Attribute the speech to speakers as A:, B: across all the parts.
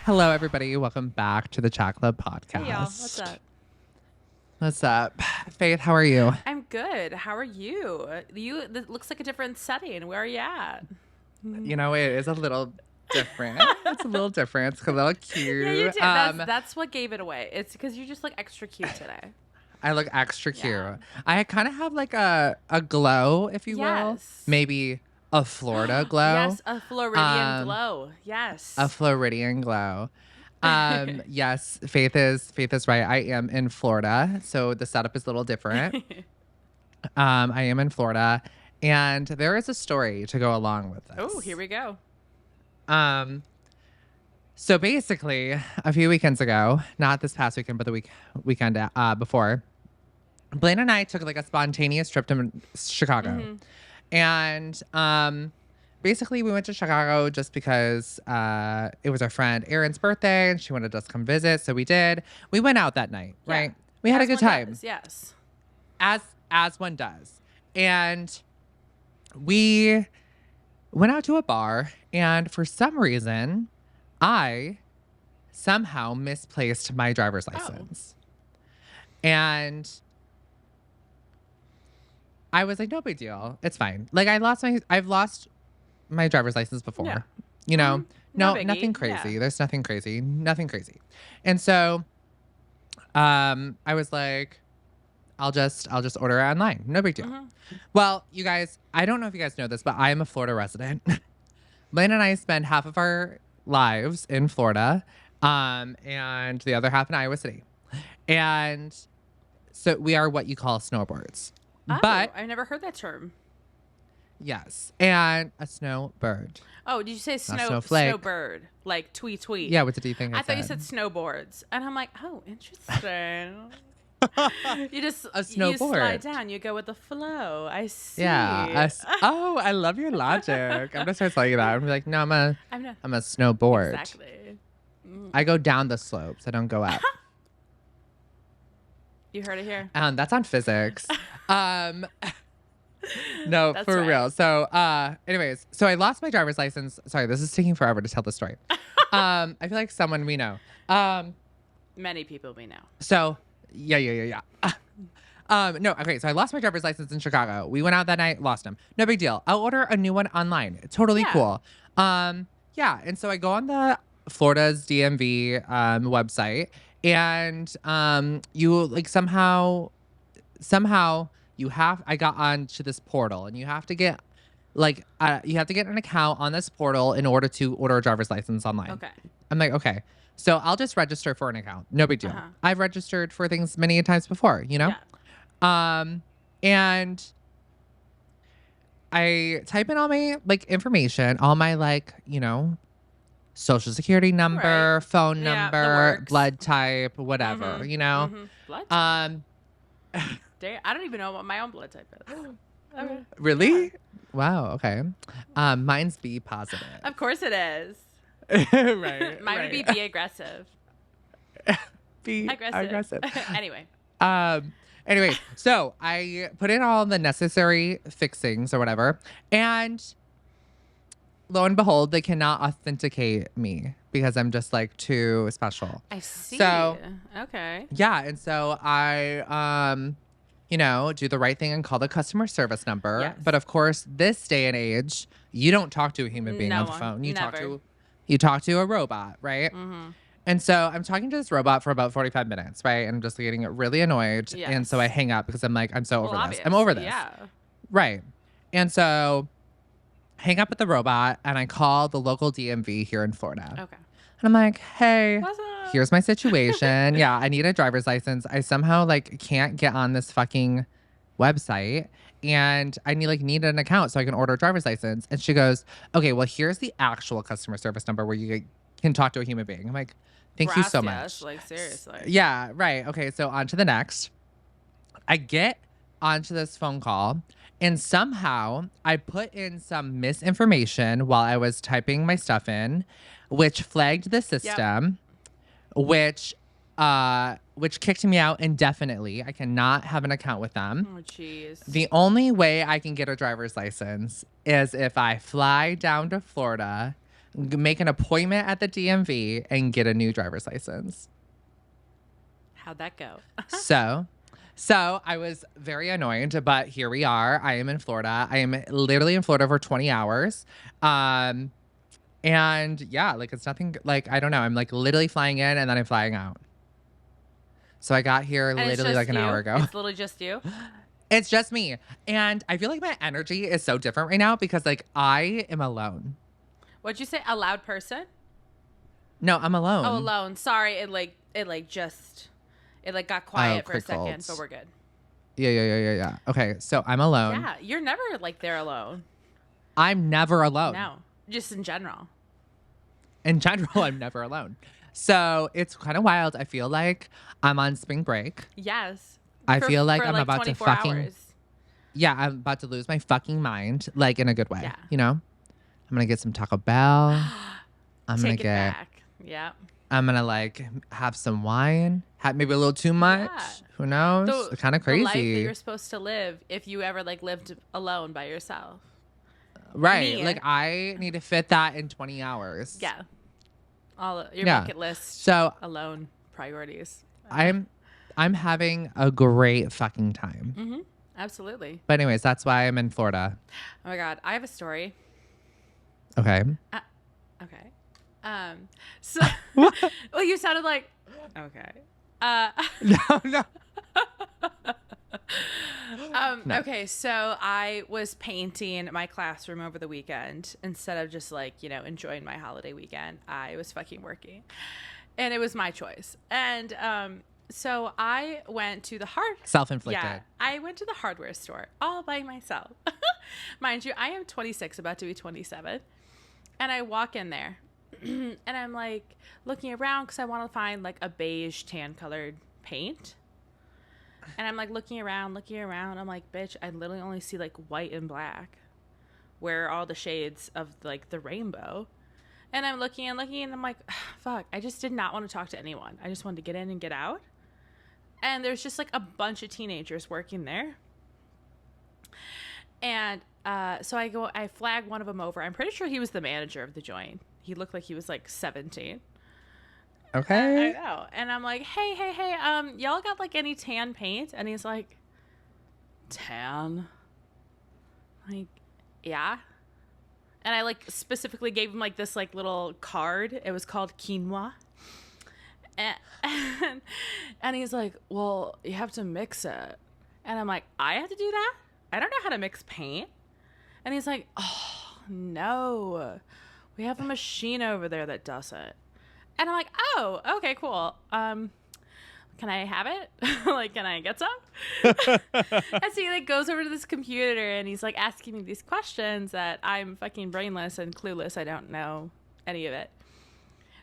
A: Hello, everybody. Welcome back to the Chat Club podcast.
B: Hey, y'all. What's up?
A: What's up? Faith, how are you?
B: I'm good. How are you? This looks like a different setting. Where are you at?
A: You know, it is a little different. It's a little different. It's a little cute.
B: Yeah, you did. That's what gave it away. It's because you just look extra cute today.
A: I look extra cute.
B: Yeah.
A: I kind of have like a glow, if you will.
B: Yes.
A: Maybe a Florida glow.
B: Yes, a Floridian glow. Yes.
A: A Floridian glow. Yes, Faith is right. I am in Florida, so the setup is a little different. I am in Florida, and there is a story to go along with this.
B: Oh, here we go.
A: So basically, a few weekends ago, not this past weekend, but the weekend before, Blaine and I took like a spontaneous trip to Chicago.
B: Mm-hmm.
A: And basically we went to Chicago just because it was our friend Erin's birthday and she wanted us to come visit. So we did. We went out that night,
B: Yeah.
A: right? We had a good time.
B: Yes.
A: As one does. And we went out to a bar, and for some reason, I somehow misplaced my driver's license. And I was like, no big deal. It's fine. Like I've lost my driver's license before.
B: Yeah.
A: You know,
B: No
A: no,
B: biggie.
A: nothing crazy.
B: Yeah.
A: There's nothing crazy. Nothing crazy. And so I was like, I'll just order it online. No big deal.
B: Mm-hmm.
A: Well, you guys, I don't know if you guys know this, but I am a Florida resident. Blaine and I spend half of our lives in Florida, and the other half in Iowa City. And so we are what you call snowbirds.
B: Oh,
A: But
B: I've never heard that term.
A: yes, and a snowbird.
B: Oh, did you say
A: snowflake.
B: snowbird? Like tweet?
A: Yeah, what did you think
B: I thought you said snowboards, and I'm like, oh, interesting. You just
A: A
B: You slide
A: snowboard.
B: down. You go with the flow. I see.
A: Yeah. Oh, I love your logic. I'm gonna start telling you that. I'm gonna be like, no, I'm a snowboard.
B: Exactly.
A: I go down the slopes. I don't go up.
B: You heard it here.
A: That's on physics. No,
B: That's
A: for
B: right.
A: real. So, anyways, so I lost my driver's license. Sorry, this is taking forever to tell the story. I feel like someone we know.
B: Many people we know.
A: So, yeah. No, okay. So I lost my driver's license in Chicago. We went out that night, lost him. No big deal. I'll order a new one online. Totally
B: Yeah.
A: cool. Yeah. And so I go on the Florida's DMV website, and you like somehow I got onto this portal, and you have to get an account on this portal in order to order a driver's license online.
B: Okay.
A: I'm like, okay. So I'll just register for an account. No big deal.
B: Uh-huh.
A: I've registered for things many times before, you know?
B: Yeah.
A: And I type in all my like information, all my like, social security number,
B: Right.
A: phone
B: Yeah, the
A: number,
B: works.
A: blood type, whatever,
B: Mhm.
A: you know?
B: Mhm. Blood type.
A: Um
B: Damn, I don't even know what my own blood type is. Okay.
A: really? Wow, okay. Mine's B positive.
B: Of course it is.
A: Right.
B: Mine would be B aggressive.
A: B aggressive.
B: Anyway.
A: Anyway, so I put in all the necessary fixings or whatever, and lo and behold, they cannot authenticate me because I'm just like too special.
B: I see.
A: So-
B: Okay.
A: Yeah, and so I do the right thing and call the customer service number.
B: Yes.
A: But of course, this day and age, you don't talk to a human being
B: No
A: on the
B: one.
A: phone. You
B: Never.
A: talk to a robot, right?
B: Mm-hmm.
A: And so I'm talking to this robot for about 45 minutes, right? And I'm just getting really annoyed.
B: Yes.
A: And so I hang up because I'm like, I'm so over this.
B: Obvious.
A: I'm over this.
B: Yeah.
A: Right. And so hang up with the robot and I call the local DMV here in Florida.
B: Okay.
A: And I'm like, hey,
B: What's up?
A: here's my situation. Yeah, I need a driver's license. I somehow like can't get on this fucking website. And I need an account so I can order a driver's license. And she goes, okay, well, here's the actual customer service number where you can talk to a human being. I'm like, thank you so
B: Gracias,
A: much.
B: Like, seriously.
A: Yeah, right. Okay, so on to the next. I get onto this phone call, and somehow I put in some misinformation while I was typing my stuff in, which flagged the system, which kicked me out indefinitely. I cannot have an account with them.
B: Oh, jeez.
A: The only way I can get a driver's license is if I fly down to Florida, make an appointment at the DMV and get a new driver's license.
B: How'd that go?
A: So, so I was very annoyed, but here we are. I am in Florida. I am literally in Florida for 20 hours. Um, and yeah, like it's nothing like I don't know. I'm like literally flying in and then I'm flying out. So I got here
B: And it's
A: literally
B: just
A: like an
B: you?
A: hour ago.
B: It's literally just you?
A: It's just me. And I feel like my energy is so different right now because like I am alone.
B: What'd you say? A loud person?
A: No, I'm alone.
B: Oh, alone. Sorry, it got quiet for a second,
A: crickles.
B: but we're good.
A: Yeah. Okay, so I'm alone.
B: Yeah, you're never like there alone.
A: I'm never alone.
B: No, just in general.
A: In general, I'm never alone. So it's kind of wild. I feel like I'm on spring break.
B: Yes.
A: I feel like I'm about to
B: 24
A: fucking
B: hours.
A: yeah, I'm about to lose my fucking mind, like in a good way.
B: Yeah.
A: You know, I'm gonna get some Taco Bell. I'm gonna
B: Take it
A: get.
B: back. Yeah.
A: I'm gonna like have some wine. Have maybe a little too much.
B: Yeah.
A: Who knows? It's kind of crazy.
B: The life that you're supposed to live if you ever like lived alone by yourself.
A: Right.
B: Me.
A: Like I need to fit that in 20 hours.
B: Yeah. All your
A: Yeah.
B: bucket list.
A: So
B: Alone priorities.
A: I'm having a great fucking time.
B: Mm-hmm. Absolutely.
A: But anyways, that's why I'm in Florida.
B: Oh my God, I have a story.
A: Okay.
B: Okay. So well, you sounded like okay.
A: No. No.
B: Okay, so I was painting my classroom over the weekend instead of just like, enjoying my holiday weekend. I was fucking working. And it was my choice. And so I went to the
A: Self-inflicted.
B: Yeah, I went to the hardware store all by myself. Mind you, I am 26, about to be 27. And I walk in there and I'm like looking around because I want to find like a beige tan colored paint. And I'm like looking around. I'm like, bitch, I literally only see like white and black. Where are all the shades of like the rainbow? And I'm looking and I'm like, fuck, I just did not want to talk to anyone. I just wanted to get in and get out. And there's just like a bunch of teenagers working there. And so I flag one of them over. I'm pretty sure he was the manager of the joint. He looked like he was like 17.
A: Okay.
B: I know. And I'm like, hey, y'all got like any tan paint? And he's like, tan? Like, yeah. And I like specifically gave him like this like little card. It was called quinoa. And he's like, well, you have to mix it. And I'm like, I have to do that? I don't know how to mix paint. And he's like, oh, no. We have a machine over there that does it. And I'm like, oh, okay, cool. Can I have it? Like, can I get some? And so he like goes over to this computer and he's like asking me these questions that I'm fucking brainless and clueless. I don't know any of it.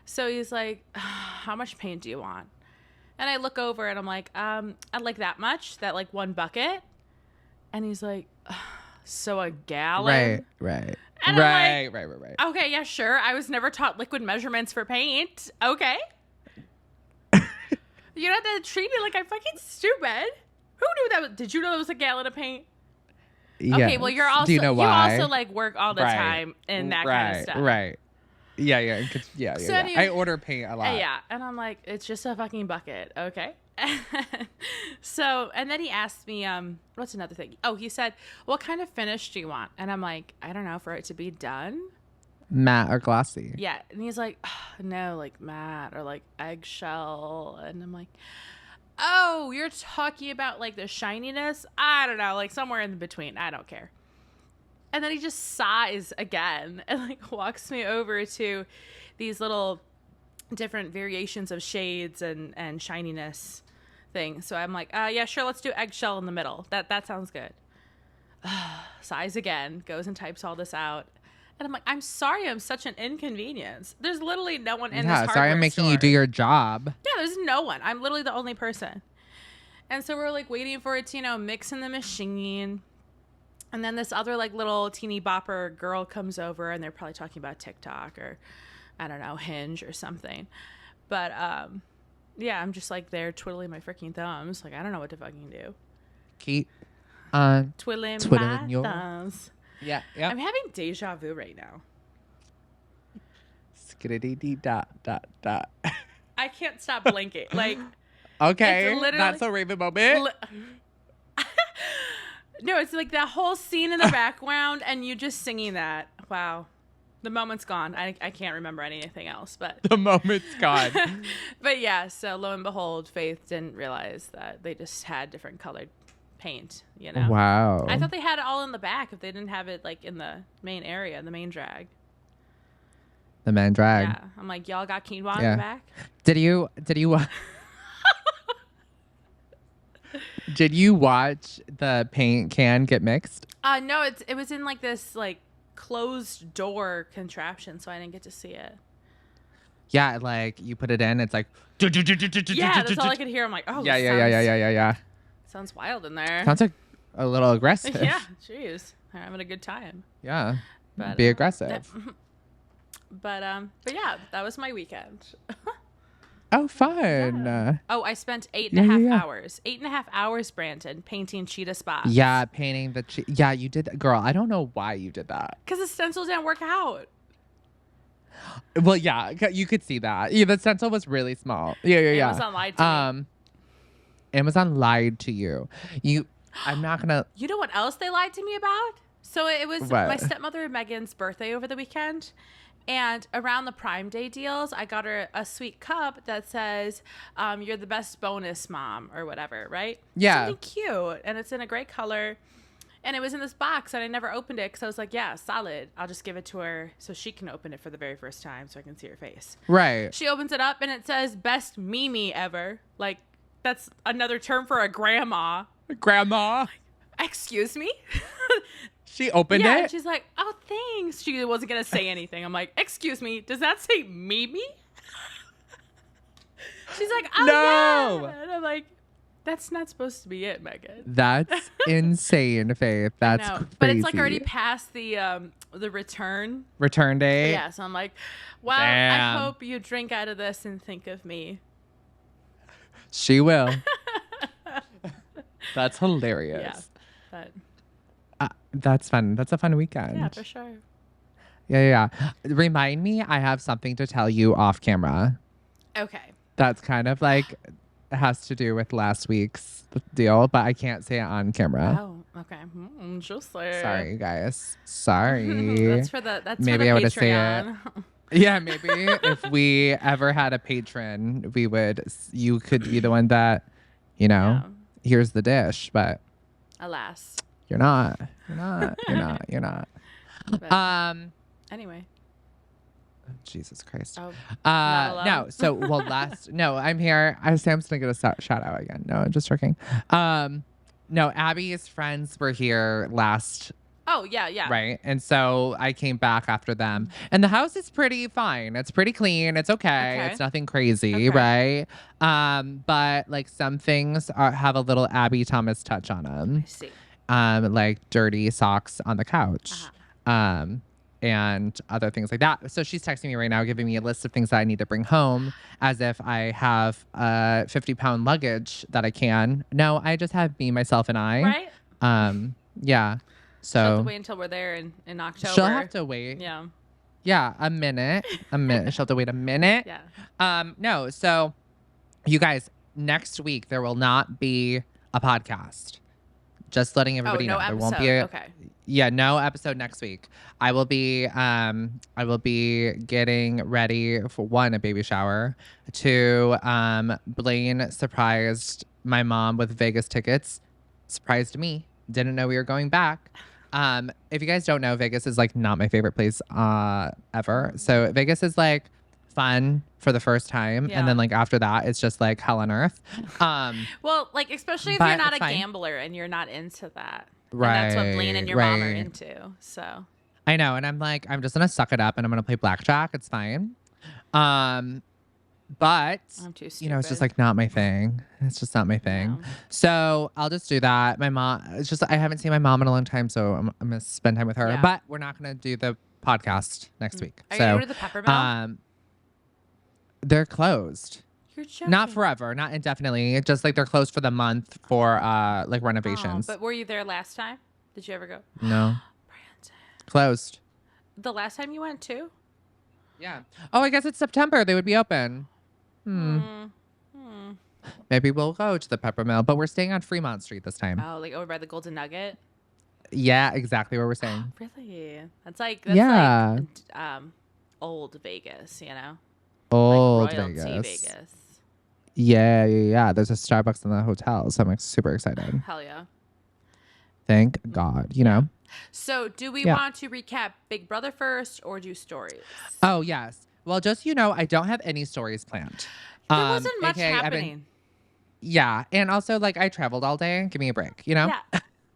B: So he's like, how much paint do you want? And I look over and I'm like, I'd like that much, that like one bucket. And he's like, so a gallon?
A: Right.
B: And I'm like,
A: Right.
B: Okay, yeah, sure. I was never taught liquid measurements for paint. Okay. You don't have to treat me like I'm fucking stupid. Who knew that? Did you know it was a gallon of paint?
A: Yes.
B: Okay, well, you're also,
A: Do you know why?
B: you also like work all the time in that kind of stuff.
A: Right. Yeah.
B: So anyway,
A: I order paint a lot.
B: Yeah. And I'm like, it's just a fucking bucket. Okay. So, and then he asked me, what's another thing? Oh, he said, what kind of finish do you want? And I'm like, I don't know, for it to be done.
A: Matte or glossy?
B: Yeah. And he's like, no, like matte or like eggshell. And I'm like, oh, you're talking about like the shininess? I don't know, like somewhere in between. I don't care. And then he just sighs again and like walks me over to these little different variations of shades and shininess thing. So I'm like, yeah, sure, let's do eggshell in the middle. That sounds good. Sighs again, goes and types all this out. And I'm like, I'm sorry, I'm such an inconvenience. There's literally no one in this hardware
A: sorry I'm making you do your job.
B: Yeah, there's no one. I'm literally the only person. And so we're like waiting for it to, mix in the machine. And then this other like little teeny bopper girl comes over and they're probably talking about TikTok or I don't know, Hinge or something. But yeah, I'm just like there twiddling my freaking thumbs. Like I don't know what to fucking do.
A: Keep on
B: twiddling my
A: your
B: thumbs.
A: Yeah.
B: I'm having deja vu right now.
A: Skiddy dot dot dot.
B: I can't stop blinking. Like,
A: Okay,
B: it's literally
A: that's a Raven moment.
B: No, it's like that whole scene in the background and you just singing that. Wow. The moment's gone. I can't remember anything else, but
A: The moment's gone.
B: but yeah, so lo and behold, Faith didn't realize that they just had different colored paint, you know?
A: Wow.
B: I thought they had it all in the back if they didn't have it like in the main area, the main drag.
A: The man drag.
B: Yeah. I'm like, y'all got quinoa in
A: Yeah.
B: the back?
A: Did you did you watch the paint can get mixed?
B: No, it was in like this like closed door contraption, so I didn't get to see it.
A: Yeah, like you put it in, it's like
B: Yeah, that's all I could hear. I'm like, oh,
A: yeah.
B: Sounds wild in there.
A: Sounds like a little aggressive.
B: Yeah, jeez, I'm having a good time.
A: Yeah.
B: But,
A: Be aggressive.
B: But yeah, that was my weekend.
A: Oh, fun.
B: Yeah. Oh, I spent 8.5
A: yeah.
B: hours. 8.5 hours, Brandon, painting cheetah spots.
A: Yeah, painting the yeah, you did that. Girl, I don't know why you did that.
B: Because the stencil didn't work out.
A: Well, yeah, you could see that. Yeah, the stencil was really small. Yeah.
B: Amazon lied to me.
A: Amazon lied to you. I'm not gonna.
B: You know what else they lied to me about? So it was
A: What?
B: my stepmother Megan's birthday over the weekend. And around the Prime Day deals, I got her a sweet cup that says, you're the best bonus mom or whatever, right?
A: Yeah.
B: Something cute. And it's in a great color. And it was in this box and I never opened it because I was like, yeah, solid. I'll just give it to her so she can open it for the very first time so I can see her face.
A: Right.
B: She opens it up and it says, best Mimi ever. Like, that's another term for a grandma.
A: Grandma.
B: Excuse me?
A: She opened
B: Yeah,
A: it.
B: and she's like, oh, thanks. She wasn't going to say anything. I'm like, excuse me, does that say Mimi? She's like, oh,
A: No.
B: yeah. And I'm like, that's not supposed to be it, Megan.
A: That's insane, Faith. That's
B: No,
A: crazy.
B: but it's like already past the return.
A: Return date.
B: Yeah, so I'm like, well,
A: Damn.
B: I hope you drink out of this and think of me.
A: She will. That's hilarious.
B: Yeah, but
A: That's fun. That's a fun weekend.
B: yeah, for sure.
A: Yeah. Remind me, I have something to tell you off camera.
B: Okay.
A: That's kind of like has to do with last week's deal, but I can't say it on camera.
B: Oh, okay. Just like
A: Sorry, guys. Sorry.
B: that's for the
A: Maybe I would have said it.
B: Patreon.
A: Yeah, maybe if we ever had a patron, you could be the one that,
B: Yeah.
A: here's the dish, but
B: Alas.
A: you're not. You're not.
B: But anyway.
A: Jesus Christ.
B: Oh, not alone.
A: No. So, no, I'm here. I say I'm just going to get a shout out again. No, I'm just joking. No, Abby's friends were here last.
B: Oh, yeah.
A: Right. And so I came back after them. And the house is pretty fine. It's pretty clean. It's okay. It's nothing crazy.
B: Okay.
A: Right. But like some things have a little Abby Thomas touch on them.
B: I see.
A: Like dirty socks on the couch.
B: Uh-huh.
A: And other things like that. So she's texting me right now, giving me a list of things that I need to bring home as if I have 50-pound luggage that I can. No, I just have me, myself, and I.
B: Right?
A: Yeah. So
B: She'll have to wait until we're there in October.
A: she'll have to wait.
B: Yeah.
A: Yeah, a minute. She'll have to wait a minute.
B: Yeah.
A: No, so you guys, next week there will not be a podcast. Just letting everybody know.
B: Episode.
A: There won't be
B: Okay.
A: Yeah, no episode next week. I will be getting ready for a baby shower. Two, Blaine surprised my mom with Vegas tickets. Surprised me. Didn't know we were going back. If you guys don't know, Vegas is like not my favorite place ever. So Vegas is like fun for the first time, and then like after that it's just like hell on earth.
B: Well, like especially if
A: but
B: you're not a
A: fine.
B: gambler and you're not into that.
A: Right,
B: And that's what Blaine and your mom are
A: right.
B: into. So
A: I know, and I'm like, I'm just gonna suck it up and I'm gonna play blackjack. It's fine. But
B: I'm too stupid.
A: it's just like not my thing. It's just not my thing.
B: No.
A: So I'll just do that. My mom, it's just I haven't seen my mom in a long time, so I'm gonna spend time with her.
B: Yeah.
A: But we're not gonna do the podcast next week.
B: Are
A: so
B: you going to the Peppermill?
A: they're closed.
B: You're joking.
A: Not forever, not indefinitely. It's just like they're closed for the month for like renovations.
B: But were you there last time? Did you ever go?
A: No,
B: Brandon.
A: closed.
B: The last time you went too?
A: Yeah. Oh, I guess it's September. They would be open. Hmm.
B: Hmm. Hmm.
A: Maybe we'll go to the Peppermill, but we're staying on Fremont Street this time.
B: Oh, like over by the Golden Nugget.
A: Yeah, exactly where we're staying.
B: Really? That's like
A: Yeah.
B: old Vegas, you know? Like
A: Old
B: royalty
A: Vegas.
B: Vegas.
A: Yeah. There's a Starbucks in the hotel, so I'm like super excited.
B: Hell yeah.
A: Thank God,
B: Yeah. So, do we
A: Yeah.
B: want to recap Big Brother first or do stories?
A: Oh, yes. Well, just I don't have any stories planned.
B: There wasn't much
A: AKA
B: happening.
A: Yeah, and also like I traveled all day. Give me a break, you know?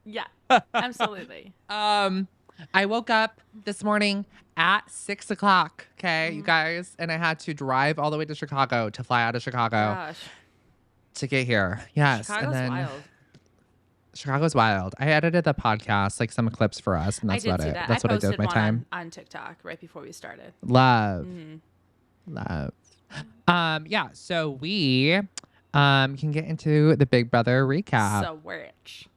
B: Yeah. Yeah. Absolutely.
A: I woke up this morning at 6 o'clock, okay, you guys, and I had to drive all the way to Chicago to fly out of Chicago
B: Gosh.
A: to get here. Yes, and
B: Chicago's
A: then
B: wild.
A: Chicago's wild. I edited the podcast, like some clips for us, and
B: I
A: that's
B: did
A: about
B: see
A: it.
B: that.
A: That's
B: I
A: what I did with
B: posted
A: my
B: one
A: time.
B: on TikTok right before we started.
A: Love,
B: Mhm.
A: love. Yeah. So we can get into the Big Brother recap.
B: So rich.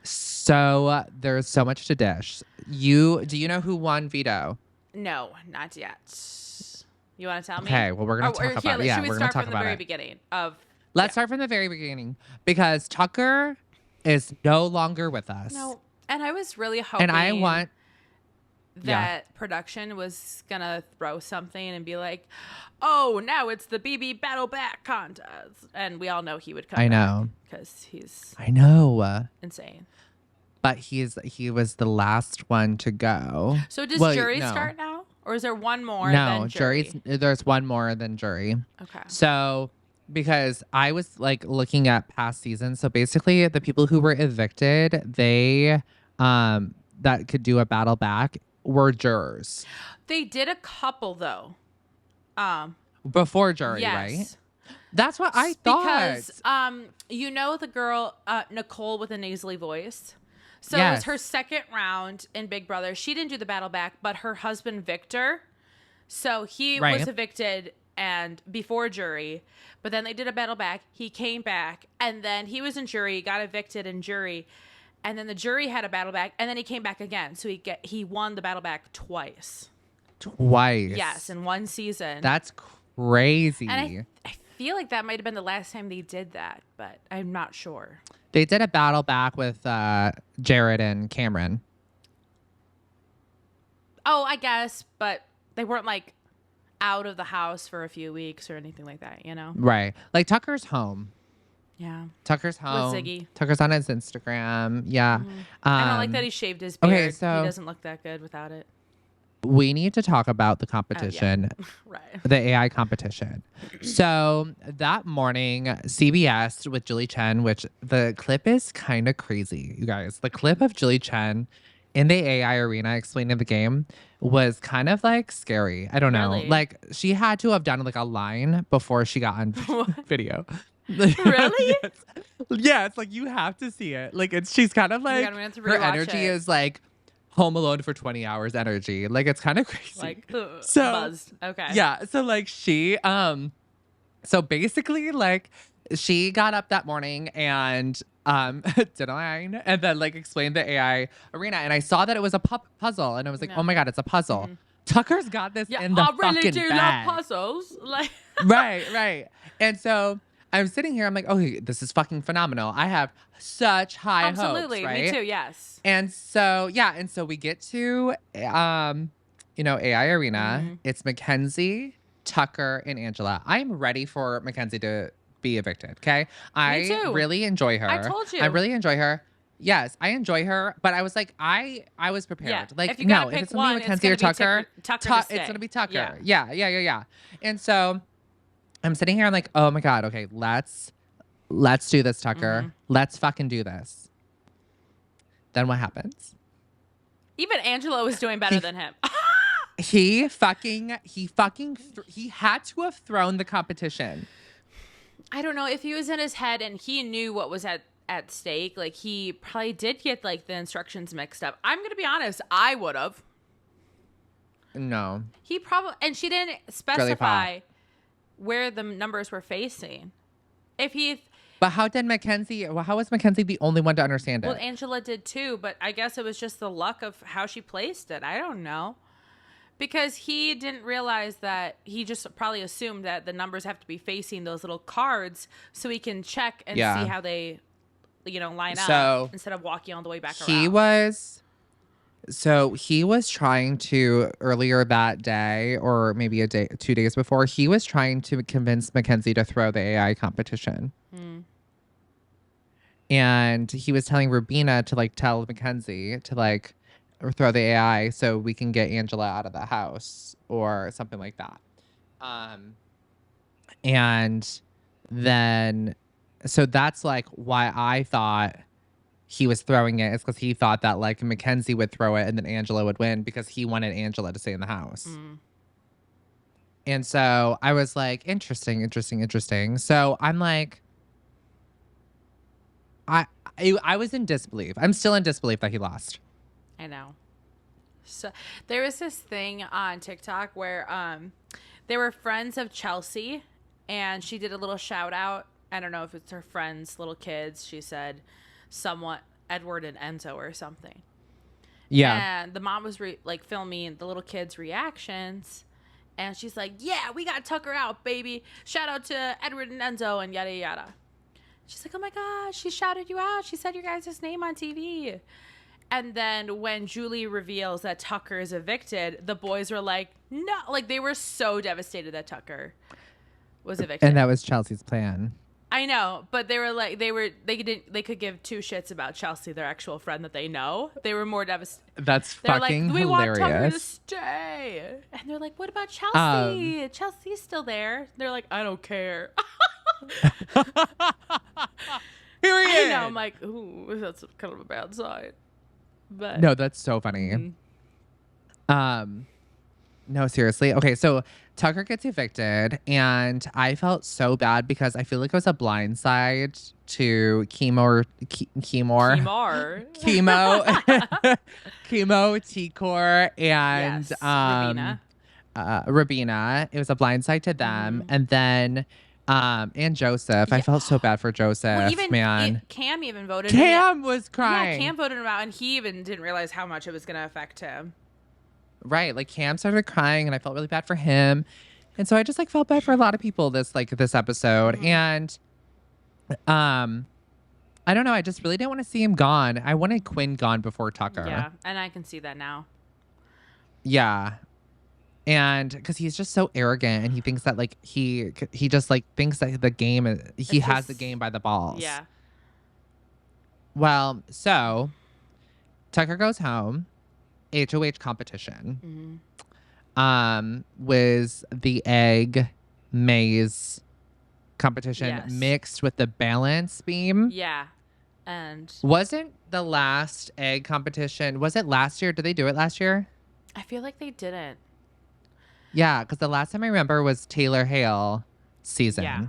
A: So there's so much to dish. Do you know who won veto?
B: No, not yet. You want to tell me?
A: Okay, well we're gonna talk about it. Yeah,
B: should we
A: we're gonna
B: start
A: talk
B: from the
A: about
B: very
A: it.
B: beginning of?
A: Let's start from the very beginning because Tucker is no longer with us.
B: No, and I was really hoping
A: And I want
B: that production was gonna throw something and be like, "Oh, now it's the BB Battle Back contest," and we all know he would come.
A: I know
B: because he's
A: I know.
B: insane.
A: But he was the last one to go.
B: So does
A: Well,
B: jury
A: no.
B: start now, or is there one more?
A: No,
B: than jury?
A: there's one more than jury.
B: Okay.
A: So because I was like looking at past seasons, so basically the people who were evicted, they that could do a battle back were jurors.
B: They did a couple though.
A: Before jury,
B: Yes.
A: right? That's what I thought.
B: Because you know the girl Nicole with a nasally voice. So it was
A: Yes.
B: her second round in Big Brother. She didn't do the battle back, but her husband Victor. So he
A: Right.
B: was evicted and before jury, but then they did a battle back. He came back, and then he was in jury, got evicted in jury, and then the jury had a battle back, and then he came back again. So he won the battle back twice.
A: Twice.
B: Yes, in one season.
A: That's crazy.
B: And I feel like that might have been the last time they did that, but I'm not sure.
A: They did a battle back with Jared and Cameron.
B: Oh, I guess, but they weren't like out of the house for a few weeks or anything like that, you know?
A: Right. Like Tucker's home.
B: Yeah.
A: Tucker's home.
B: Ziggy.
A: Tucker's on his Instagram. Yeah.
B: I don't like that he shaved his beard.
A: okay, so-
B: he doesn't look that good without it.
A: We need to talk about the competition.
B: Right.
A: The AI competition. So that morning, CBS with Julie Chen, which the clip is kind of crazy, you guys. The clip of Julie Chen in the AI arena explaining the game was kind of like scary. I don't know.
B: Really?
A: Like she had to have done like a line before she got on video.
B: Really?
A: Yeah, it's like you have to see it. Like she's kind of
B: my
A: like
B: God, we have to
A: her
B: rewatch
A: energy
B: it.
A: is like Home Alone for 20 hours energy. Like it's kind of crazy.
B: Like,
A: So-
B: buzzed. Okay.
A: Yeah. So like so basically like she got up that morning and did a line and then like explained the AI arena. And I saw that it was a puzzle and I was like,
B: Yeah.
A: oh my God, it's a puzzle. Tucker's got this
B: Yeah,
A: in the
B: I really
A: fucking
B: do
A: bag.
B: love puzzles. Like,
A: Right. And so I'm sitting here, I'm like, okay, this is fucking phenomenal. I have such high
B: absolutely.
A: hopes, right?
B: Me too. Yes.
A: And so, and so we get to, AI Arena.
B: Mm-hmm.
A: It's Mackenzie, Tucker, and Angela. I'm ready for Mackenzie to be evicted, okay? I
B: too.
A: really enjoy her.
B: I told you.
A: I really enjoy her. Yes, I enjoy her, but I was like, I was prepared.
B: Yeah.
A: Like,
B: If you gotta
A: no,
B: pick
A: if it's gonna
B: one,
A: be
B: it's
A: Mackenzie or
B: gonna be
A: Tucker,
B: Tucker to
A: it's
B: stay.
A: gonna be Tucker.
B: Yeah.
A: Yeah. And so I'm sitting here, I'm like, oh my God, okay, let's do this, Tucker.
B: Mm-hmm.
A: Let's fucking do this. Then what happens?
B: Even Angela was doing better than him.
A: He had to have thrown the competition.
B: I don't know if he was in his head and he knew what was at stake. Like he probably did get like the instructions mixed up. I'm gonna be honest, I would have.
A: No.
B: He probably and she didn't specify where the numbers were facing. If he,
A: But how was Mackenzie the only one to understand it?
B: well, Angela did too, but I guess it was just the luck of how she placed it. I don't know. Because he didn't realize that he just probably assumed that the numbers have to be facing those little cards so he can check and see how they, line up
A: So
B: instead of walking all the way back
A: he
B: around.
A: was he was trying to earlier that day, or maybe 2 days before, he was trying to convince Mackenzie to throw the AI competition. And he was telling Rubina to like tell Mackenzie to like throw the AI so we can get Angela out of the house or something like that. And then, so that's like why I thought he was throwing it, is because he thought that like Mackenzie would throw it and then Angela would win because he wanted Angela to stay in the house. And so I was like, interesting, interesting, interesting. So I'm like, I was in disbelief. I'm still in disbelief that he lost.
B: I know. So there was this thing on TikTok where they were friends of Chelsea, and she did a little shout out. I don't know if it's her friends, little kids. She said somewhat Edward and Enzo or something.
A: Yeah.
B: And the mom was filming the little kids' reactions. And she's like, yeah, we got Tucker out, baby. Shout out to Edward and Enzo and yada, yada. She's like, oh my gosh, she shouted you out. She said your guys' name on TV. And then when Julie reveals that Tucker is evicted, the boys were like, no. Like, they were so devastated that Tucker was evicted.
A: And that was Chelsea's plan.
B: I know, but they were like, they could give two shits about Chelsea, their actual friend that they know. They were more devastated.
A: That's
B: They're
A: fucking
B: like, we
A: hilarious.
B: want Tucker to stay. And they're like, what about Chelsea? Chelsea's still there. They're like, I don't care.
A: Period.
B: I know. I'm like, ooh, that's kind of a bad sign. But
A: no, that's so funny. No, seriously. Okay, so Tucker gets evicted, and I felt so bad because I feel like it was a blindside to Chemo, T-Core, and
B: Rabina.
A: Rabina. It was a blindside to them, and then and Joseph. I felt so bad for Joseph.
B: Well, even
A: man.
B: Cam even voted.
A: Cam was crying.
B: Yeah, Cam voted him out, and he even didn't realize how much it was going to affect him.
A: Right, like Cam started crying, and I felt really bad for him, and so I just like felt bad for a lot of people this episode, and I don't know, I just really didn't want to see him gone. I wanted Quinn gone before Tucker.
B: Yeah, and I can see that now.
A: Yeah, and because he's just so arrogant, and he thinks that like he just like thinks that the game has the game by the balls.
B: Yeah.
A: Well, so Tucker goes home. HOH competition was the egg maze competition mixed with the balance beam.
B: Yeah. And
A: wasn't the last egg competition, was it last year? Did they do it last year?
B: I feel like they didn't.
A: Yeah, because the last time I remember was Taylor Hale season. Yeah.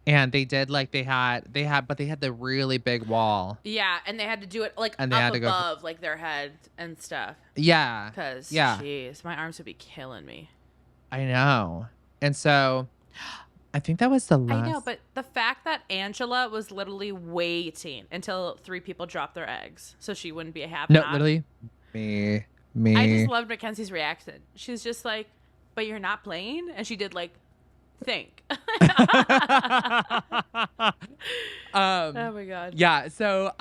A: And they did but they had the really big wall.
B: Yeah, and they had to do it like up above like their head and stuff.
A: Yeah.
B: Because jeez, my arms would be killing me.
A: I know. And so I think that was the last.
B: I know, but the fact that Angela was literally waiting until 3 people dropped their eggs so she wouldn't be a have
A: No, literally me.
B: I just loved Mackenzie's reaction. She's just like, but you're not playing? And she did like think. Oh my god.
A: Yeah, so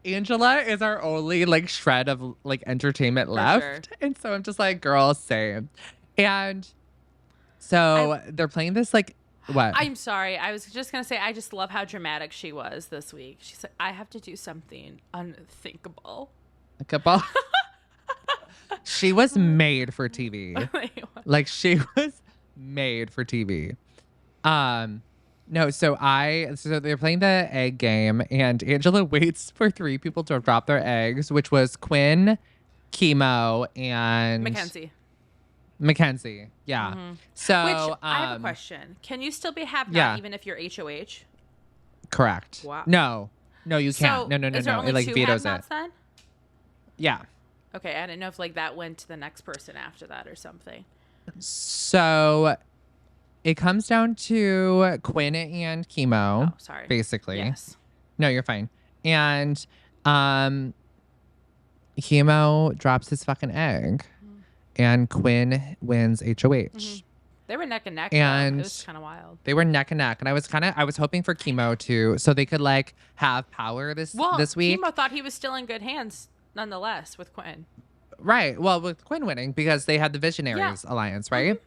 A: Angela is our only like shred of like entertainment left. Sure. And so I'm just like, girl, same. And so they're playing this like what?
B: I'm sorry. I was just gonna say I just love how dramatic she was this week. She's like, I have to do something unthinkable.
A: She was made for TV. Like she was made for TV. No, so they're playing the egg game, and Angela waits for 3 people to drop their eggs, which was Quinn, Chemo, and Mackenzie. Yeah. Mm-hmm. So
B: which I have a question. Can you still have that even if you're HOH?
A: Correct.
B: Wow.
A: No, you can't.
B: So
A: no.
B: Is there only
A: it like
B: 2
A: vetoes it.
B: Then?
A: Yeah.
B: Okay, I didn't know if like that went to the next person after that or something.
A: So it comes down to Quinn and Chemo.
B: Oh, sorry.
A: Basically.
B: Yes.
A: No, you're fine. And Chemo drops his fucking egg. and Quinn wins HOH.
B: They were neck and neck, though.
A: And
B: It was kind of wild.
A: they were neck and neck. And I was hoping for Chemo to, so they could like have power this week.
B: Chemo thought he was still in good hands nonetheless with Quinn.
A: Right. Well, with Quinn winning because they had the Visionaries Alliance, right?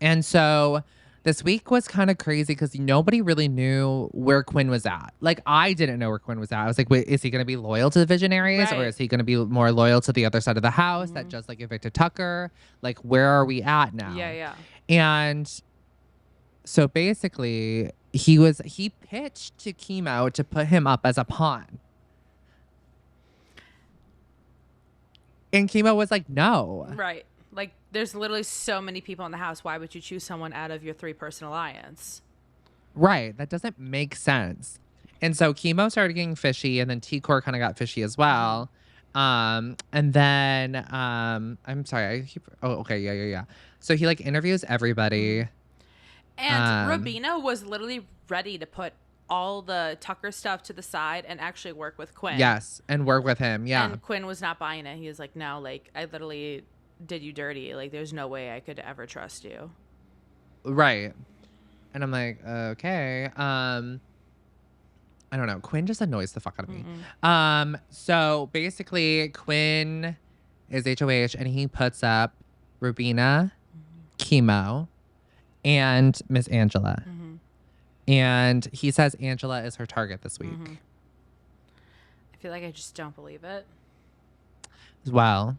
A: And so this week was kind of crazy because nobody really knew where Quinn was at. Like, I didn't know where Quinn was at. I was like, wait, is he going to be loyal to the Visionaries or is he going to be more loyal to the other side of the house that just like evicted Tucker? Like, where are we at now?
B: Yeah.
A: And so basically, he pitched to Chemo to put him up as a pawn. And Chemo was like, no.
B: Right. Like, there's literally so many people in the house. Why would you choose someone out of your 3-person alliance?
A: Right. That doesn't make sense. And so Chemo started getting fishy, and then T-Core kind of got fishy as well. And then, I'm sorry. Okay. Yeah. So he, like, interviews everybody.
B: And Robina was literally ready to put all the Tucker stuff to the side and actually work with Quinn.
A: Yes, and work with him, yeah.
B: And Quinn was not buying it. He was like, no, like, I literally did you dirty. Like, there's no way I could ever trust you.
A: Right. And I'm like, okay. I don't know. Quinn just annoys the fuck out of me. So basically, Quinn is HOH, and he puts up Rubina, Chemo, and Miss Angela. And he says Angela is her target this week.
B: I feel like I just don't believe it.
A: Well,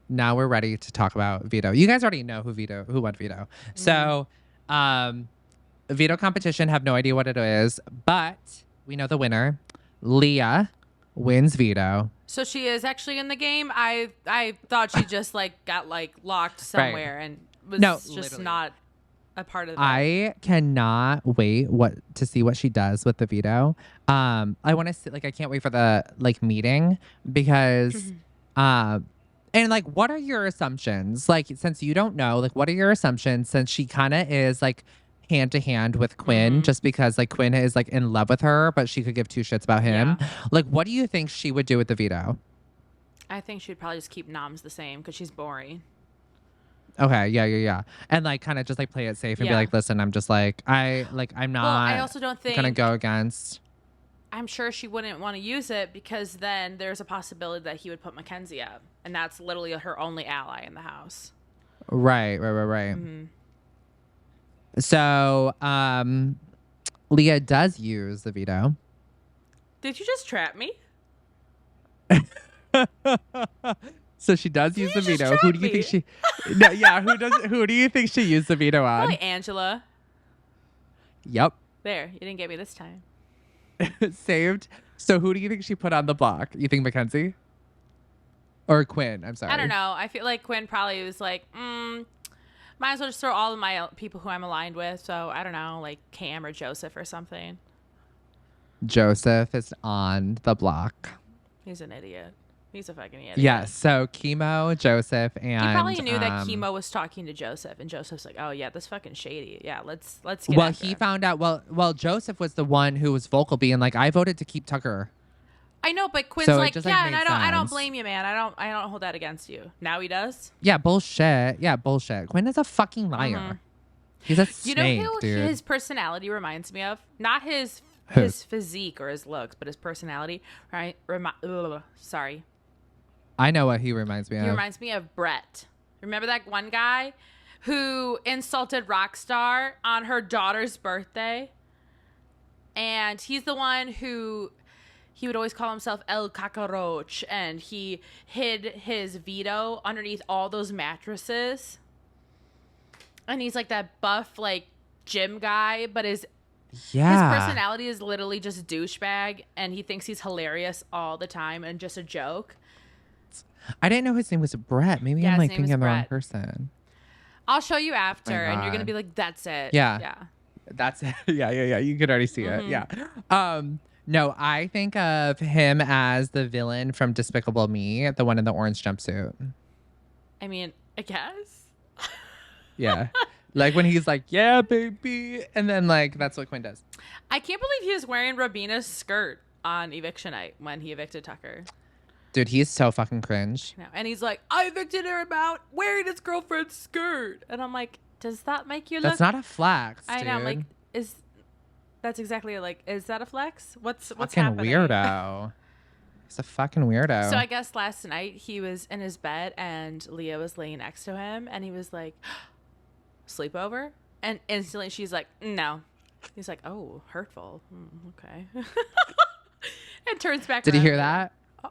A: now we're ready to talk about veto. You guys already know who won veto. So, veto competition, have no idea what it is, but we know the winner. Leah wins veto.
B: So she is actually in the game. I thought she just like got like locked somewhere and was just literally not a part of that.
A: I cannot wait to see what she does with the veto. I want to see, like, I can't wait for the like meeting because and like, what are your assumptions? Like, since you don't know, like, what are your assumptions since she kind of is like hand to hand with Quinn just because like Quinn is like in love with her, but she could give two shits about him. Like, what do you think she would do with the veto?
B: I think she'd probably just keep noms the same because she's boring.
A: Okay, yeah. And like kind of just like play it safe and be like, listen, I'm just like, I'm not
B: I also don't think
A: gonna go against.
B: I'm sure she wouldn't want to use it because then there's a possibility that he would put Mackenzie up. And that's literally her only ally in the house.
A: Right. So, Leah does use the veto.
B: Did you just trap me?
A: So she does use the veto. Who do you think she? No, yeah. Who do you think she used the veto on?
B: Probably Angela.
A: Yep.
B: There, you didn't get me this time.
A: Saved. So who do you think she put on the block? You think Mackenzie? Or Quinn? I'm sorry.
B: I don't know. I feel like Quinn probably was like, might as well just throw all of my people who I'm aligned with. So I don't know, like Cam or Joseph or something.
A: Joseph is on the block.
B: He's an idiot. He's a fucking idiot.
A: Yes. So Chemo, Joseph, and
B: he probably knew that Chemo was talking to Joseph, and Joseph's like, "Oh yeah, this fucking shady. Yeah, let's get."
A: Well, he found out. Well, Joseph was the one who was vocal, being like, "I voted to keep Tucker."
B: I know, but Quinn's
A: so
B: like,
A: just,
B: "Yeah,
A: like,
B: and
A: made
B: I don't
A: sense.
B: blame you, man. I don't hold that against you." Now he does.
A: Yeah, bullshit. Quinn is a fucking liar. He's a snake,
B: you know who
A: dude.
B: his personality reminds me of? Not his physique or his looks, but his personality. Right? Sorry.
A: I know what he reminds me of.
B: He reminds me of Brett. Remember that one guy who insulted Rockstar on her daughter's birthday? And he's the one who he would always call himself El Cacaroch, and he hid his veto underneath all those mattresses. And he's like that buff, like, gym guy, but his personality is literally just douchebag, and he thinks he's hilarious all the time and just a joke.
A: I didn't know his name was Brett. Maybe I'm like thinking of the wrong person.
B: I'll show you after, and you're gonna be like, "That's it."
A: Yeah. That's it. Yeah. You could already see it. Yeah. No, I think of him as the villain from Despicable Me, the one in the orange jumpsuit.
B: I mean, I guess.
A: Yeah. Like when he's like, "Yeah, baby," and then like that's what Quinn does.
B: I can't believe he was wearing Robina's skirt on eviction night when he evicted Tucker.
A: Dude, he's so fucking cringe.
B: You know, and he's like, I evicted her about wearing his girlfriend's skirt. And I'm like, does that make you look?
A: That's not a flex,
B: I
A: dude.
B: know. I'm like, that's exactly like, is that a flex? What's
A: fucking
B: happening?
A: Weirdo. He's a fucking weirdo.
B: So I guess last night he was in his bed and Leah was laying next to him and he was like, sleepover? And instantly she's like, no. He's like, oh, hurtful. Okay. And turns back
A: Did you
B: around.
A: hear that? Oh.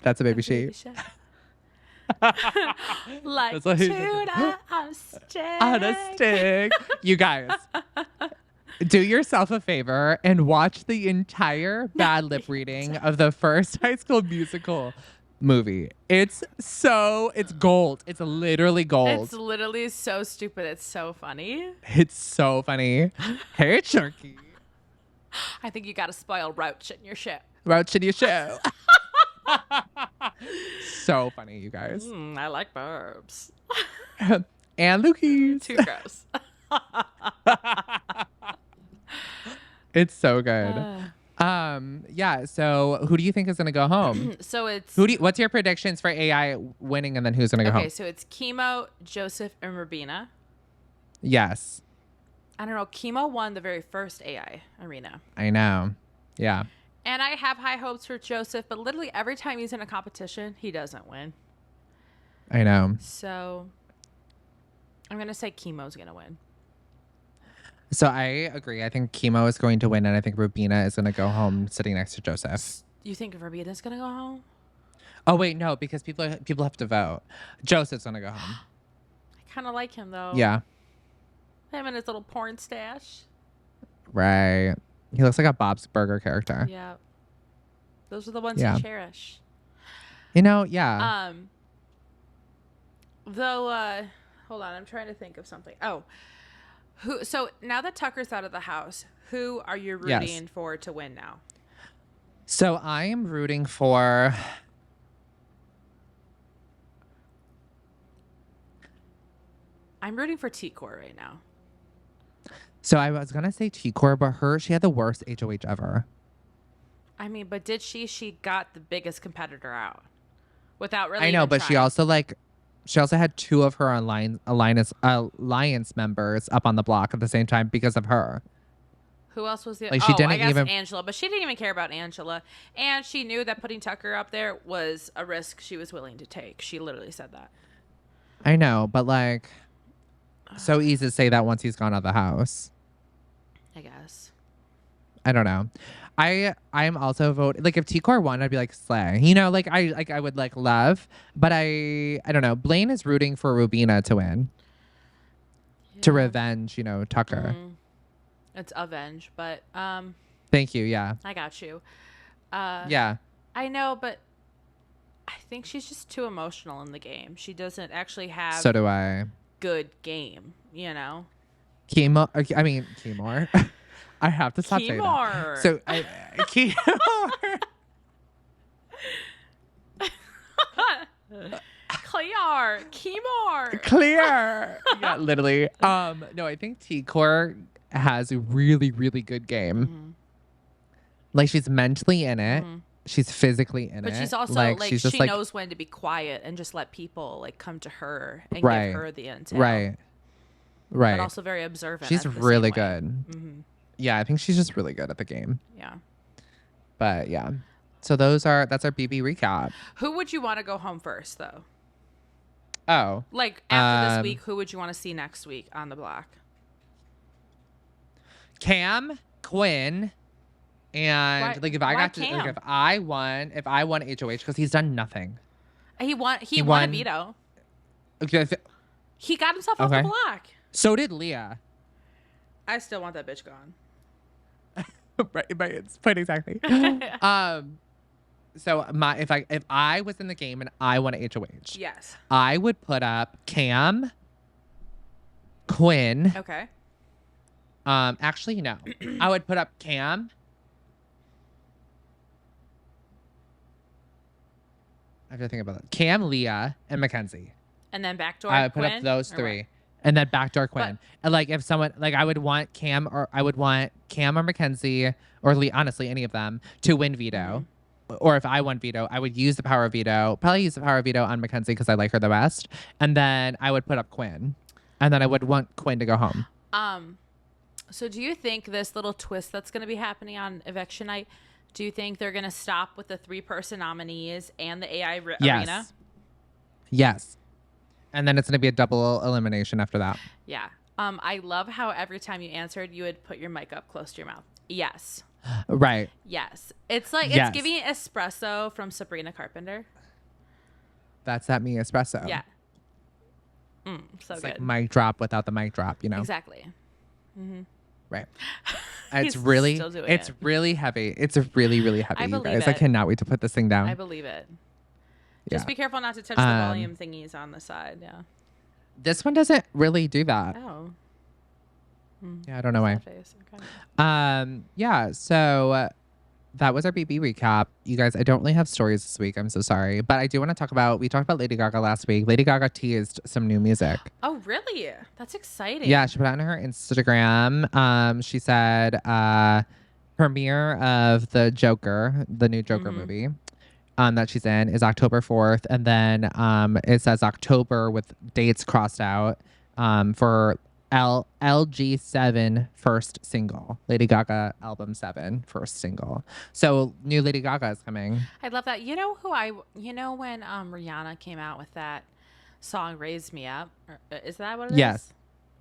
A: That's a baby sheep.
B: Like
A: like
B: tuna on a stick.
A: On a stick. You guys, do yourself a favor and watch the entire bad lip reading of the first High School Musical movie. It's gold. It's literally gold.
B: It's literally so stupid. It's so funny.
A: It's so funny. Hey, Chunky.
B: I think you got a spoiled roach in your ship.
A: Roach in your show. So funny, you guys.
B: I like barbs.
A: And Lukey's.
B: Too gross.
A: It's so good. Yeah. So who do you think is gonna go home?
B: So it's
A: what's your predictions for AI winning, and then who's gonna go home?
B: Okay, so it's Chemo, Joseph, and Rubina.
A: Yes.
B: I don't know. Chemo won the very first AI arena.
A: I know. Yeah.
B: And I have high hopes for Joseph, but literally every time he's in a competition, he doesn't win.
A: I know.
B: So I'm gonna say Chemo's gonna win.
A: So I agree. I think Chemo is going to win, and I think Rubina is going to go home sitting next to Joseph.
B: You think Rubina's gonna go home?
A: Oh wait, no, because people have to vote. Joseph's going to go home.
B: I kind of like him though.
A: Yeah.
B: Him and his little porn stash.
A: Right. He looks like a Bob's Burger character.
B: Yeah. Those are the ones you cherish.
A: You know, yeah.
B: Though, hold on, I'm trying to think of something. Oh. So now that Tucker's out of the house, who are you rooting for to win now?
A: So I am rooting for.
B: I'm rooting for T-Core right now.
A: So I was gonna say T-Core, but she had the worst HOH ever.
B: I mean, but did she? She got the biggest competitor out without really.
A: I know, but
B: trying.
A: she also had two of her alliance members up on the block at the same time because of her.
B: Who else was the?
A: Like she didn't
B: I guess
A: even
B: Angela, but she didn't even care about Angela, and she knew that putting Tucker up there was a risk she was willing to take. She literally said that.
A: I know, but like, so easy to say that once he's gone out of the house.
B: I guess.
A: I don't know. I'm also voting, like, if T-Core won, I'd be like, slay. You know, like I would like love, but I don't know. Blaine is rooting for Rubina to win. Yeah. To revenge, Tucker.
B: Mm-hmm. It's avenge, but
A: thank you, yeah.
B: I got you.
A: Yeah.
B: I know, but I think she's just too emotional in the game. She doesn't actually have
A: So do I.
B: Good game, Chemo.
A: I have to stop saying that. So Chemo. Clear. Yeah, literally. No, I think T-Core has a really, really good game.
B: Mm-hmm.
A: Like, she's mentally in it.
B: Mm-hmm.
A: She's physically in it.
B: But she's also
A: she's just,
B: she knows when to be quiet and just let people come to her and give her the intel.
A: Right. But
B: also very observant.
A: She's really good.
B: Mm-hmm.
A: Yeah, I think she's just really good at the game.
B: Yeah.
A: But yeah. So that's our BB recap.
B: Who would you want to go home first though?
A: Oh.
B: Like after this week, who would you want to see next week on the block?
A: Cam, Quinn, and if I won HOH because he's done nothing.
B: He won a veto.
A: Okay.
B: He got himself off the block.
A: So did Leah.
B: I still want that bitch gone.
A: right, it's point exactly. So if I was in the game and I won a HOH,
B: yes,
A: I would put up Cam, Quinn.
B: Okay.
A: Actually, no. I would put up Cam. I have to think about that. Cam, Leah, and Mackenzie.
B: And then backdoor.
A: I would put
B: Quinn,
A: up those three, and then backdoor Quinn. And if someone I would want Cam or Mackenzie or Lee, honestly, any of them to win veto. or if I won veto, I would use the power of veto. Probably use the power of veto on Mackenzie because I like her the best, and then I would put up Quinn, and then I would want Quinn to go home.
B: So do you think this little twist that's going to be happening on eviction night? Do you think they're going to stop with the 3-person nominees and the AI arena?
A: Yes. And then it's going to be a double elimination after that.
B: Yeah. I love how every time you answered, you would put your mic up close to your mouth. Yes.
A: Right.
B: Yes. It's like it's giving espresso from Sabrina Carpenter.
A: That's that me espresso.
B: Yeah. So
A: it's
B: good.
A: Like mic drop without the mic drop, you know?
B: Exactly. Mm-hmm.
A: Right. It's really really heavy. It's really, really heavy, you guys. I cannot wait to put this thing down.
B: I believe it. Just be careful not to touch the volume thingies on the side. Yeah.
A: This one doesn't really do that.
B: Oh.
A: Yeah, I don't know why.
B: Okay.
A: Yeah, so that was our BB recap. You guys, I don't really have stories this week. I'm so sorry. But I do want to talk about, we talked about Lady Gaga last week. Lady Gaga teased some new music.
B: Oh, really? That's exciting.
A: Yeah, she put it on her Instagram. She said premiere of the Joker, the new Joker movie that she's in is October 4th. And then it says October with dates crossed out for LG7 first single. Lady Gaga album 7 first single. So new Lady Gaga is coming.
B: I love that. You know when Rihanna came out with that song Raise Me Up? Is that what it is?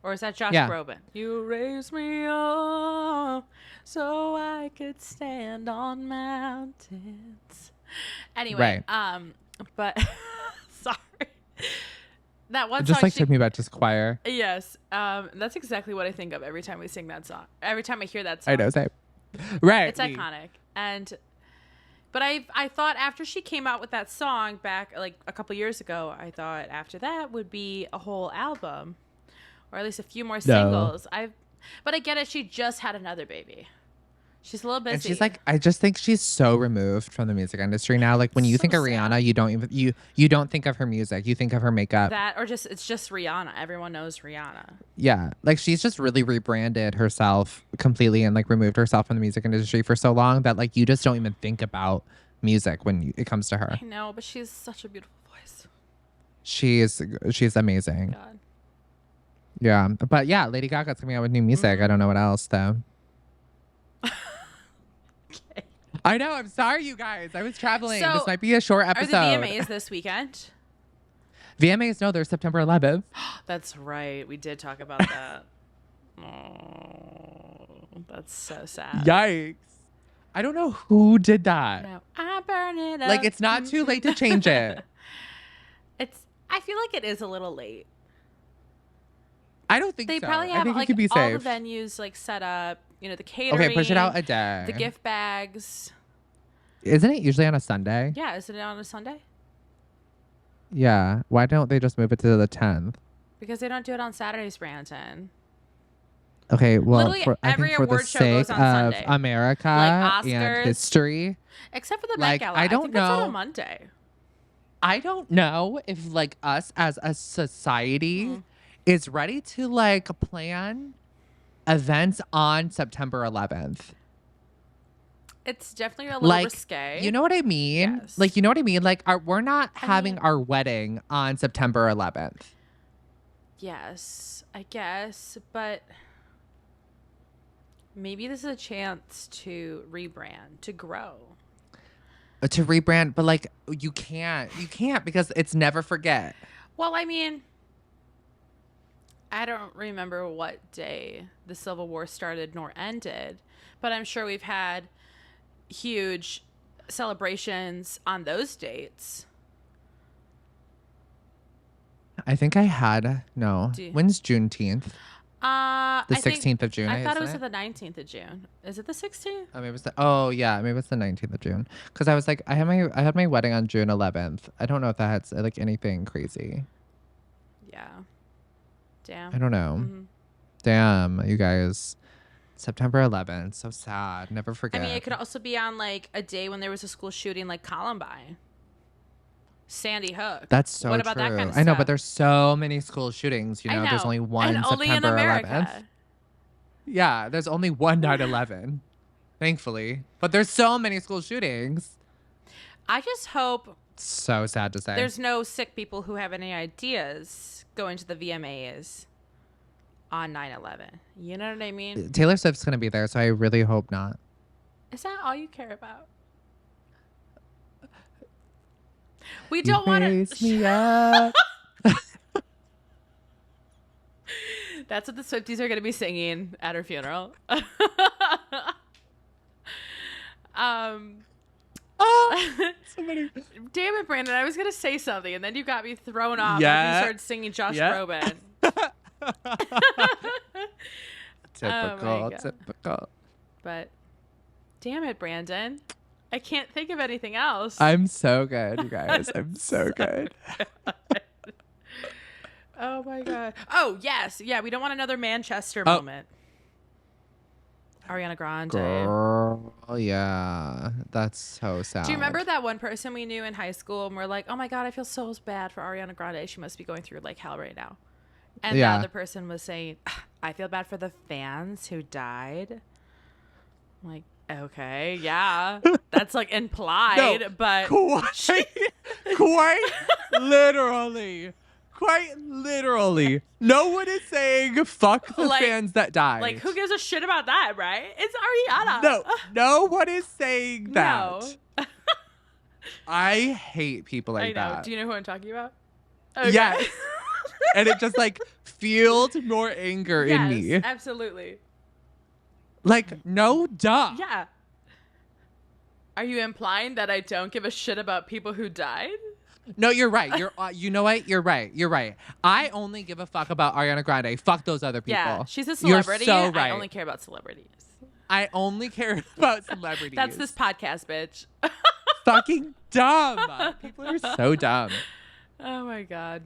B: Or is that Josh Groban? You raise me up so I could stand on mountains. Anyway, but sorry. That one
A: just
B: song
A: like took me back to choir.
B: Yes. That's exactly what I think of every time we sing that song. Every time I hear that song.
A: I know, same. Right.
B: It's iconic. But I thought after she came out with that song back like a couple years ago, I thought after that would be a whole album. Or at least a few more singles. But I get it, she just had another baby. She's a little busy.
A: And she's like, I just think she's so removed from the music industry now. Like when you think of Rihanna, you don't even you don't think of her music. You think of her makeup.
B: It's just Rihanna. Everyone knows Rihanna.
A: Yeah. Like she's just really rebranded herself completely and like removed herself from the music industry for so long that like you just don't even think about music when it comes to her.
B: I know, but she's such a beautiful voice.
A: She's amazing.
B: Oh God.
A: Yeah. But yeah, Lady Gaga's coming out with new music. I don't know what else though.
B: Okay.
A: I know. I'm sorry, you guys. I was traveling.
B: So,
A: this might be a short episode.
B: Are the VMAs this weekend?
A: VMAs? No, they're September 11th.
B: That's right. We did talk about that. Oh, that's so sad.
A: Yikes. I don't know who did that.
B: No, I burn it up.
A: Like, it's not too late to change it.
B: I feel like it is a little late.
A: I don't think
B: they
A: so.
B: Probably have
A: I think
B: like
A: it could be
B: all
A: safe.
B: the venues like set up. You know, the catering.
A: Okay, push it out a day.
B: The gift bags.
A: Isn't it usually on a Sunday?
B: Yeah, isn't it on a Sunday?
A: Yeah. Why don't they just move it to the 10th?
B: Because they don't do it on Saturdays, Brandon.
A: Okay, well,
B: Literally every
A: for the
B: award show goes
A: sake
B: on
A: of
B: Sunday.
A: America
B: Like
A: and
B: Oscars.
A: history,
B: Except for the
A: like,
B: Met Gala.
A: I don't
B: think that's on
A: know.
B: a Monday.
A: I don't know if like us as a society is ready to like plan events on September 11th.
B: It's definitely a little
A: Like,
B: risque.
A: you know what I mean?
B: Yes.
A: Like, you know what I mean? Like, we're not having our wedding on September 11th.
B: Yes, I guess, but maybe this is a chance to rebrand, to grow.
A: To rebrand, but like, you can't because it's never forget.
B: Well, I mean, I don't remember what day the Civil War started nor ended, but I'm sure we've had huge celebrations on those dates.
A: I think I had, no. When's Juneteenth? The 16th of June.
B: I thought it was the 19th of June. Is it the 16th?
A: Maybe it's maybe it's the 19th of June. Because I was like, I had my wedding on June 11th. I don't know if that had like anything crazy.
B: Yeah. Damn.
A: I don't know.
B: Mm-hmm.
A: Damn, you guys. September 11th. So sad. Never forget.
B: I mean, it could also be on like a day when there was a school shooting like Columbine. Sandy Hook.
A: That's so
B: what about
A: true.
B: That kind of
A: I know,
B: stuff?
A: but there's so many school shootings. You know, there's only one
B: and
A: September
B: only in America.
A: 11th. Yeah, there's only one 9/11, thankfully. But there's so many school shootings.
B: I just hope
A: So sad to say.
B: there's no sick people who have any ideas going to the VMAs on 9/11. You know what I mean?
A: Taylor Swift's going to be there, so I really hope not.
B: Is that all you care about? We don't want
A: Raise
B: to.
A: me up.
B: That's what the Swifties are going to be singing at her funeral.
A: Somebody.
B: Damn it, Brandon. I was going to say something, and then you got me thrown off.
A: Yeah.
B: You started singing Josh Groban.
A: Typical, typical.
B: But damn it, Brandon. I can't think of anything else.
A: I'm so good, you guys. I'm so good.
B: Oh, my God. Oh, yes. Yeah, we don't want another Manchester moment. Ariana Grande.
A: Girl, yeah. That's so sad.
B: Do you remember that one person we knew in high school and we're like, oh my God, I feel so bad for Ariana Grande. She must be going through like hell right now. And the other person was saying, I feel bad for the fans who died. I'm like, okay, yeah. That's like implied,
A: No,
B: but
A: quite literally. Quite literally. No one is saying fuck the fans that died.
B: Like, who gives a shit about that, right? It's Ariana.
A: No one is saying that.
B: No.
A: I hate people like
B: I know.
A: that.
B: Do you know who I'm talking about? Okay.
A: Yes. And it just like fueled more anger in me.
B: Absolutely.
A: Like, no, duh.
B: Yeah. Are you implying that I don't give a shit about people who died?
A: No, you're right. You know what? You're right. You're right. I only give a fuck about Ariana Grande. Fuck those other people.
B: Yeah, she's a celebrity.
A: You're so right.
B: I only care about celebrities.
A: I only care about celebrities.
B: That's this podcast, bitch.
A: Fucking dumb. People are so dumb.
B: Oh my God.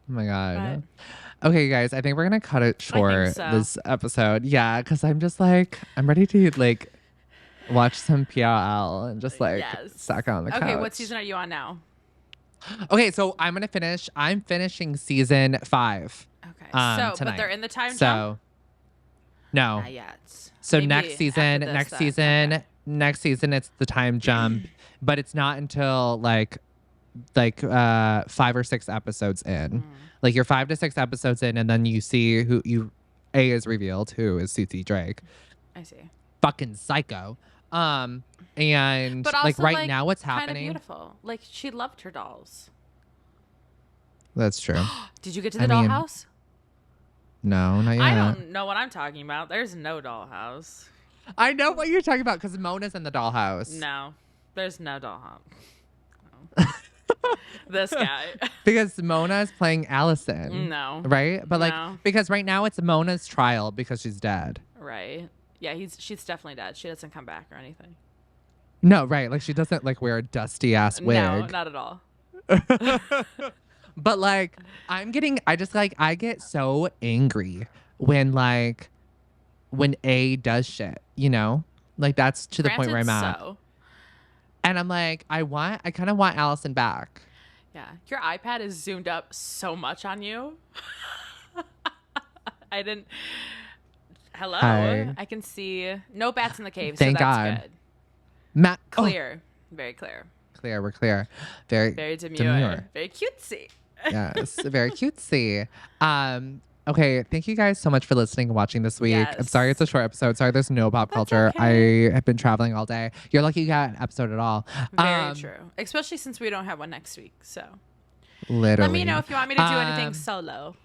A: Oh my God. Okay, guys, I think we're going to cut it short this episode. Yeah, because I'm just like, I'm ready to like watch some PLL and just like sack on the couch.
B: Okay, what season are you on now?
A: Okay, so I'm finishing season 5.
B: Okay.
A: Tonight.
B: But they're in the time jump?
A: No.
B: Not yet.
A: So
B: Maybe
A: next season,
B: okay.
A: next season it's the time jump, but it's not until like 5 or 6 episodes in. Like you're 5 to 6 episodes in, and then you see A is revealed, who is Susie Drake.
B: I see.
A: Fucking psycho. And
B: but also,
A: like right now what's happening?
B: Kind of beautiful. Like she loved her dolls.
A: That's true.
B: Did you get to the dollhouse?
A: No, not yet.
B: I don't know what I'm talking about. There's no dollhouse.
A: I know what you're talking about because Mona's in the dollhouse.
B: No, there's no dollhouse. No. This guy.
A: Because Mona is playing Allison.
B: No.
A: Right? But like, because right now it's Mona's trial because she's dead.
B: Right. Yeah, she's definitely dead. She doesn't come back or anything.
A: No, right. Like she doesn't like wear a dusty ass wig.
B: No, not at all.
A: But like I get so angry when A does shit, you know? Like that's to the point where I'm at. And I'm like, I kind of want Allison back.
B: Yeah. Your iPad is zoomed up so much on you. I didn't. Hello.
A: Hi.
B: I can see no bats in the cave.
A: Thank
B: so that's
A: God.
B: Good. Clear. Very clear.
A: Clear. We're clear. Very
B: demure. Very cutesy.
A: Yes. Very cutesy. Okay, thank you guys so much for listening and watching this week.
B: Yes.
A: I'm sorry it's a short episode. Sorry there's no pop culture.
B: Okay.
A: I have been traveling all day. You're lucky you got an episode at all.
B: Very true. Especially since we don't have one next week. So
A: literally.
B: let me know if you want me to do anything solo.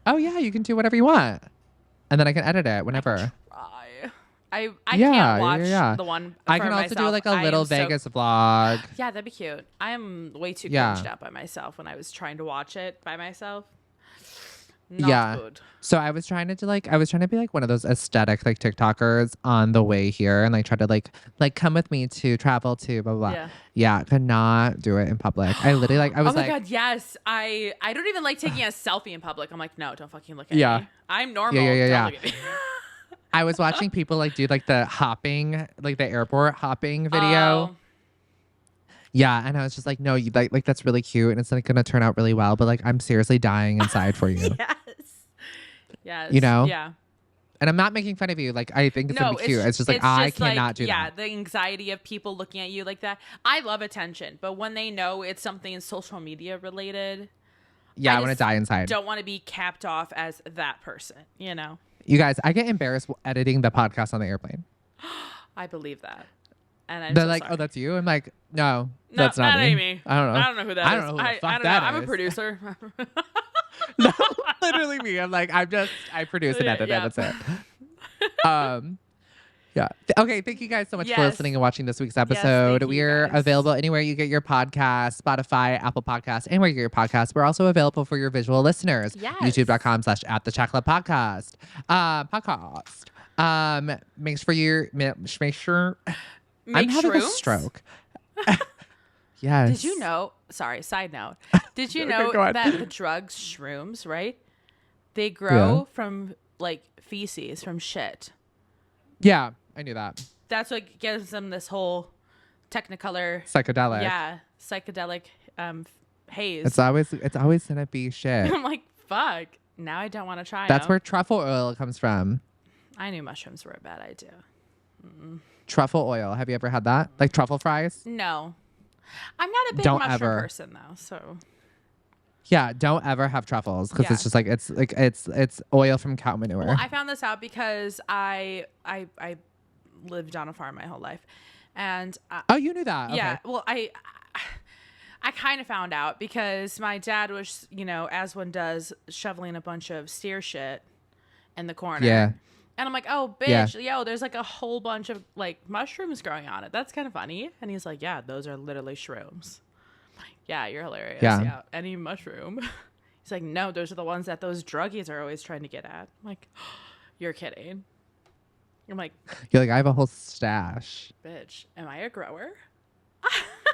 A: Oh yeah, you can do whatever you want. And then I can edit it whenever.
B: I can't watch the one.
A: I can also do like a little Vegas vlog.
B: Yeah, that'd be cute. I am way too cringed out by myself when I was trying to watch it by myself. Not good.
A: So I was trying to be like one of those aesthetic like TikTokers on the way here and like try to like come with me to travel to blah blah blah. Yeah, could not do it in public. I literally I was like,
B: oh my God, yes. I don't even like taking a selfie in public. I'm like, no, don't fucking look at me. I'm normal. Don't look at me.
A: I was watching people like do like the hopping, like the airport hopping video. Yeah, and I was just like, no, you like that's really cute and it's like gonna turn out really well, but like I'm seriously dying inside for you.
B: Yes.
A: You know?
B: Yeah.
A: And I'm not making fun of you. Like, I think it's
B: No,
A: gonna be cute. It's just like I cannot do
B: yeah,
A: that.
B: the anxiety of people looking at you like that. I love attention, but when they know it's something social media related,
A: Yeah, I want to
B: just
A: die inside.
B: don't want to be capped off as that person, you know?
A: You guys, I get embarrassed editing the podcast on the airplane.
B: I believe that. And I'm
A: They're
B: so
A: like,
B: sorry.
A: "Oh, that's you." I'm like, "No,
B: No,
A: that's not
B: that ain't
A: me.
B: me.
A: I don't know.
B: I don't know who that
A: I
B: is.
A: don't know who the fuck
B: I don't
A: that
B: know. I'm a
A: is."
B: producer.
A: No, literally me. I'm like, I produce and edit
B: Yeah.
A: it. That's it. Yeah. Okay. Thank you guys so much for
B: Yes.
A: listening and watching this week's
B: thank
A: episode.
B: you,
A: We're
B: guys.
A: available anywhere you get your podcast, Spotify, Apple Podcasts, anywhere you get your podcast. We're also available for your visual listeners.
B: Yes.
A: YouTube.com/at the Chat Club podcast. Make sure I'm having a
B: shrooms?
A: stroke. Yes.
B: Did you know? Sorry, side note. Did you
A: Okay,
B: know
A: go on.
B: that the drugs shrooms, right? They grow from like feces, from shit.
A: Yeah, I knew that.
B: That's what gives them this whole Technicolor,
A: Psychedelic.
B: yeah, psychedelic haze.
A: It's always gonna be shit.
B: I'm like, fuck. Now I don't want to try.
A: That's
B: them.
A: where truffle oil comes from.
B: I knew mushrooms were a bad idea.
A: Truffle oil. Have you ever had that? Like truffle fries?
B: No, I'm not a big
A: Don't
B: mushroom
A: ever.
B: person though. So
A: Yeah, don't ever have truffles because
B: Yeah.
A: it's just like it's oil from cow manure.
B: well, I found this out because I lived on a farm my whole life, and
A: Oh, you knew that?
B: yeah.
A: Okay.
B: Well, I kind of found out because my dad was, as one does, shoveling a bunch of steer shit in the corner.
A: Yeah.
B: And I'm like, oh, bitch, yo, there's like a whole bunch of like mushrooms growing on it. That's kind of funny. And he's like, yeah, those are literally shrooms. I'm like, yeah, you're hilarious.
A: Yeah.
B: Yeah. Any mushroom. He's like, no, those are the ones that those druggies are always trying to get at. I'm like, you're kidding. I'm like,
A: You're like, I have a whole stash.
B: bitch, am I a grower?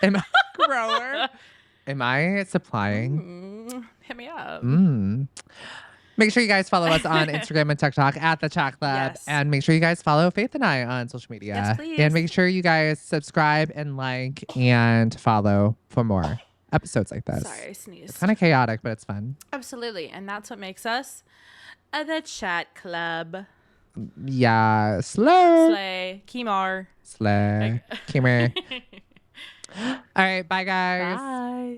A: Am I a grower? Am I supplying?
B: Hit me up.
A: Make sure you guys follow us on Instagram and TikTok at the Chat Club.
B: Yes.
A: And make sure you guys follow Faith and I on social media.
B: Yes, please.
A: And make sure you guys subscribe and like and follow for more episodes like this.
B: Sorry, I sneezed.
A: It's kind of chaotic, but it's fun.
B: Absolutely. And that's what makes us the Chat Club.
A: Yeah. Slay.
B: Slay. Kimar.
A: Slay. Kimmer. All right. Bye, guys.
B: Bye.